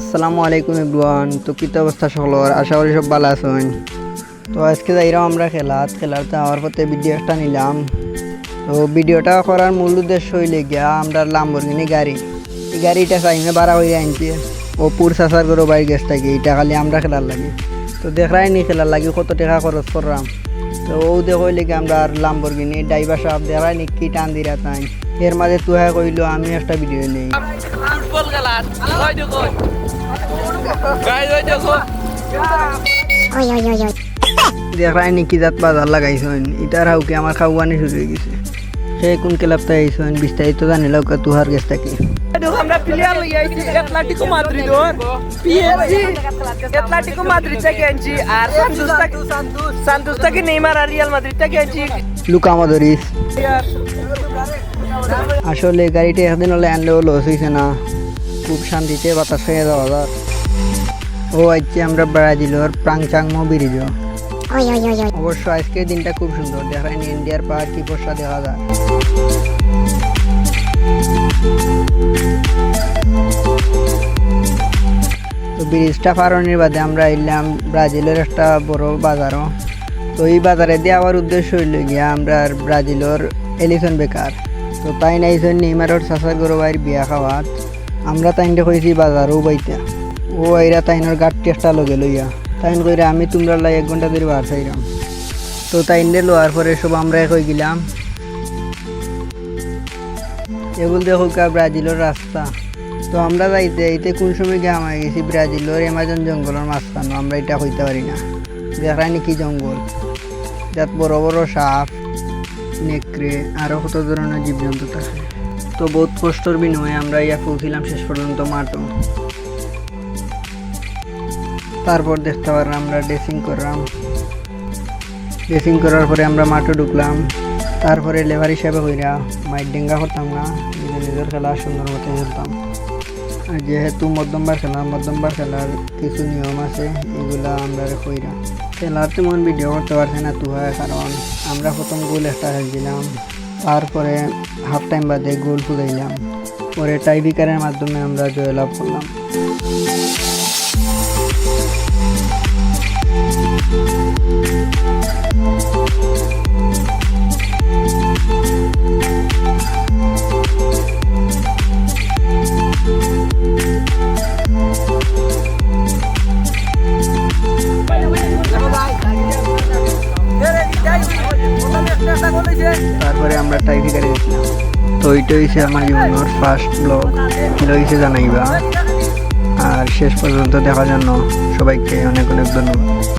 আসসালামু আলাইকুম এভরিওয়ান। তো কী অবস্থা সকলের, আশা করি সব ভালো আছেন। তো আজকে যাইরাম আমরা খেলাতে যাওয়ার পথে ভিডিও একটা নিলাম। তো ভিডিওটা করার মূল উদ্দেশ্য হইলে গিয়া আমরা লাম্বরগিনি গাড়ি, এই গাড়িটা চাইমে ভাড়া হয়ে আনছে ও পুর চাষার করে বাইর গেছ থাকি, এটা খালি আমরা খেলার লাগে। তো দেখাই নি খেলার লাগে কত টাকা খরচ করলাম। তো ও দেখই লেগে আমরা লাম্বরগিনি ড্রাইভার সাহেব দেখাই নি কি টান দিরা তাই এর মাঝে তুই কইলো আমি একটা ভিডিও নেই। ফুটবল খেলার ওই দেখো গাইস, ওই দেখো দেখাই নি কি জাত বাজার লাগাইছেন, ইটার হাউকে আমার খাওয়ানি শুরু হয়ে গেছে। সে কোন ক্লাবটা আইছেন বিস্তারিত জানিলেও তুহার গেছ থাকি। দেখো আমরা প্লেয়ার লই আইছি অ্যাটলেটিকো মাদ্রিদ ওর পিএসজি অ্যাটলেটিকো মাদ্রিদ থেকে আনছি, আর সান্তোস থেকে নেইমার আর রিয়াল মাদ্রিদ থেকে আনছি লুকা মডরিচ। আসলে গাড়িটা একদিন হলে আনলেও লস হয়েছে না, খুব শান্তিতে বাতাস খেয়ে যাওয়া যাক। ও আজকে আমরা ব্রাজিলের প্রাংচাংমো ব্রিজ। অবশ্য আজকের দিনটা খুব সুন্দর, দেখায়নি ইন্ডিয়ার পাহাড় কি বর্ষা দেখা যায়। তো ব্রিজটা পারানোর বাদে আমরা এলাম ব্রাজিলের একটা বড় বাজারও। তো এই বাজারে দিয়ে আবার উদ্দেশ্য হইল গিয়া আমরা ব্রাজিলের এলিসন বেকার। তো তাই নাইছেন নেইমারের চাচার গরু বাইর বিয়া খাওয়াত, আমরা তাইনটা কইছি বাজারও বাইতা। ও এরা তাইনের গাড়টি একটা লগে লইয়া তাইন কইরা আমি তোমরা লাই 1 ঘন্টা ধরে বার চাইলাম। তো তাইনে লোয়ার পরে সব আমরা কই গেলাম। এগুলো দেখো ব্রাজিলের রাস্তা। তো আমরা যাইতে এইতে কোন সময় গিয়ে আমার গেছি ব্রাজিলের অ্যামাজন জঙ্গলের মাঝখানো, আমরা এটা হইতে পারি না। দেখায় নাকি জঙ্গল, যাত বড় বড় সাপ, নেকড়ে আরও কত ধরনের জীবজন্তু থাকে। তো বহুত কষ্টর বিনিময়ে আমরা ইয়া পৌঁছিলাম শেষ পর্যন্ত মাঠও। তারপর দেখতে পারলাম আমরা ড্রেসিং করলাম, ড্রেসিং করার পরে আমরা মাঠে ঢুকলাম। তারপরে লেবার হিসাবে হইরা মাইট ডেঙ্গা করতাম না, নিজের খেলা সুন্দর মতো খেলতাম। আর যেহেতু মধ্যমবার খেলার কিছু নিয়ম আছে, এগুলা আমরা হইরা খেলার তেমন ভিডিও করতে পারছি না তুহার, কারণ আমরা প্রথম গোল একটা খেলছিলাম, তারপরে হাফ টাইম বাদে গোল ফুলাইলাম, পরে টাইব্রেকারের মাধ্যমে আমরা জয়লাভ করলাম। তারপরে আমরা টাইব্রেকারে গেছিলাম। তো এইটা হয়েছে আমার জীবনের ফার্স্ট ব্লগ, হয়েছে জানাইবা। আর শেষ পর্যন্ত দেখার জন্য সবাইকে অনেক অনেক ধন্যবাদ।